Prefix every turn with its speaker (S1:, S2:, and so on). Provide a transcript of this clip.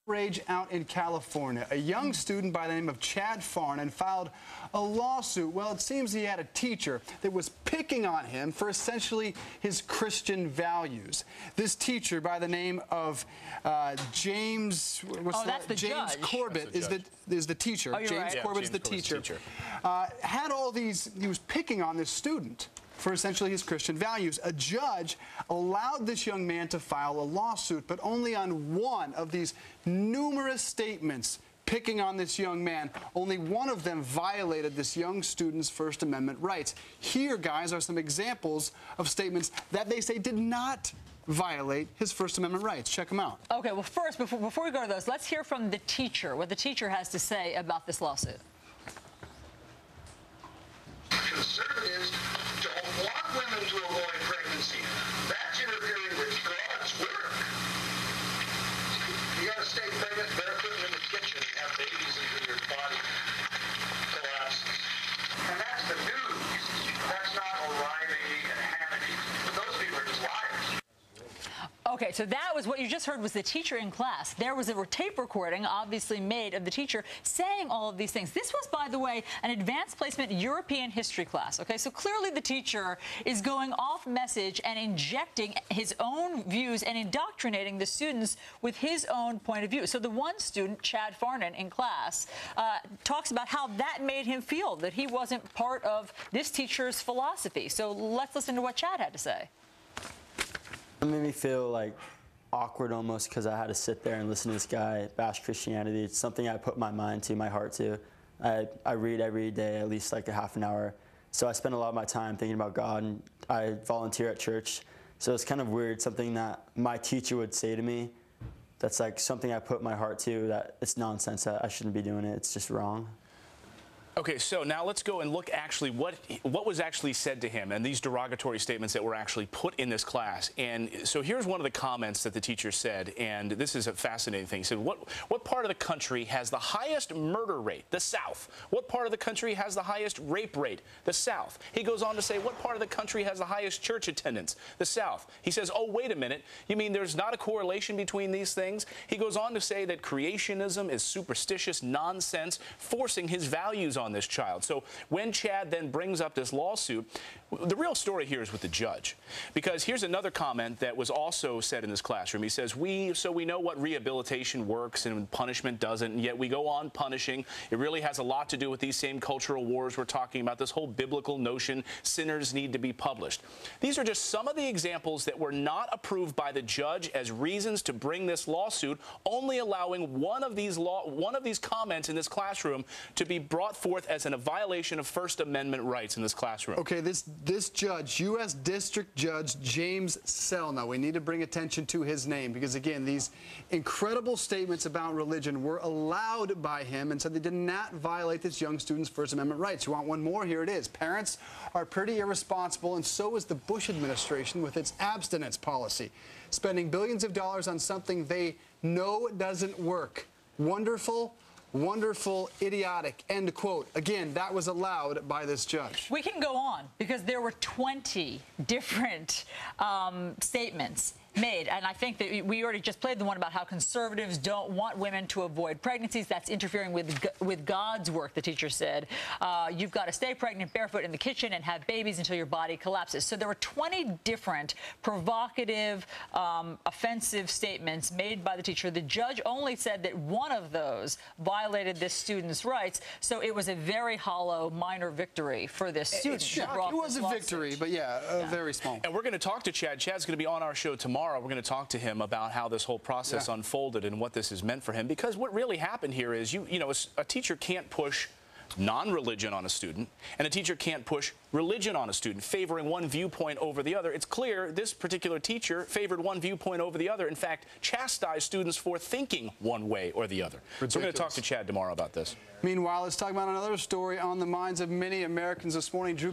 S1: Rage out in California. A young student by the name of Chad Farnan filed a lawsuit. Well, it seems he had a teacher that was picking on him for essentially his Christian values. This teacher by the name of James, James Corbett is the teacher.
S2: Oh,
S1: James
S2: right.
S1: Corbett is the teacher. Had all these, he was picking on this student for essentially his Christian values. A judge allowed this young man to file a lawsuit, but only on one of these numerous statements picking on this young man. Only one of them violated this young student's First Amendment rights. Here, guys, are some examples of statements that they say did not violate his First Amendment rights. Check them out.
S2: Okay, well, first, before we go to those, let's hear from the teacher, what the teacher has to say about this lawsuit.
S3: Conservatives don't want women to avoid pregnancy. That's interfering with God's work. You got to stay pregnant barefoot in the kitchen and have babies until your body collapses. And that's the news. That's not O'Reilly and Hannity. But those people are just liars.
S2: Okay, so that was what you just heard was the teacher in class. There was a tape recording, obviously made, of the teacher saying all of these things. This was, by the way, an advanced placement European history class. Okay, so clearly the teacher is going off message and injecting his own views and indoctrinating the students with his own point of view. So the one student, Chad Farnan, in class, talks about how that made him feel, that he wasn't part of this teacher's philosophy. So let's listen to what Chad had to say.
S4: It made me feel like awkward almost because I had to sit there and listen to this guy bash Christianity. It's something I put my mind to, my heart to. I read every day at least like a half an hour. So I spend a lot of my time thinking about God, and I volunteer at church. So it's kind of weird, something that my teacher would say to me that's like something I put my heart to, that it's nonsense, that I shouldn't be doing it. It's just wrong.
S5: Okay, so now let's go and look actually what was actually said to him and these derogatory statements that were actually put in this class. And so here's one of the comments that the teacher said, and this is a fascinating thing. He said, what part of the country has the highest murder rate? The South. What part of the country has the highest rape rate? The South. He goes on to say, what part of the country has the highest church attendance? The South. He says, oh, wait a minute. You mean there's not a correlation between these things? He goes on to say that creationism is superstitious nonsense, forcing his values on this child. So when Chad then brings up this lawsuit, the real story here is with the judge. Because here's another comment that was also said in this classroom. He says, we know what rehabilitation works and punishment doesn't, and yet we go on punishing. It really has a lot to do with these same cultural wars we're talking about, this whole biblical notion, sinners need to be punished. These are just some of the examples that were not approved by the judge as reasons to bring this lawsuit, only allowing one of these comments in this classroom to be brought forth as a violation of First Amendment rights in this classroom.
S1: Okay, this judge, U.S. District Judge James Sell. Now, we need to bring attention to his name because, again, these incredible statements about religion were allowed by him and said they did not violate this young student's First Amendment rights. You want one more? Here it is. Parents are pretty irresponsible, and so is the Bush administration with its abstinence policy, spending billions of dollars on something they know doesn't work. Wonderful, idiotic, end quote. Again, that was allowed by this judge.
S2: We can go on because there were 20 different statements made, and I think that we already just played the one about how conservatives don't want women to avoid pregnancies. That's interfering with God's work, the teacher said. You've got to stay pregnant barefoot in the kitchen and have babies until your body collapses. So there were 20 different provocative, offensive statements made by the teacher. The judge only said that one of those violated this student's rights, so it was a very hollow minor victory for this student.
S1: It was a victory, but yeah, very small.
S5: And we're going to talk to Chad. Chad's going to be on our show tomorrow. We're going to talk to him about how this whole process unfolded and what this has meant for him. Because what really happened here is, you know, a teacher can't push non-religion on a student, and a teacher can't push religion on a student, favoring one viewpoint over the other. It's clear this particular teacher favored one viewpoint over the other. In fact, chastised students for thinking one way or the other. Ridiculous. So we're going to talk to Chad tomorrow about this.
S1: Meanwhile, let's talk about another story on the minds of many Americans this morning.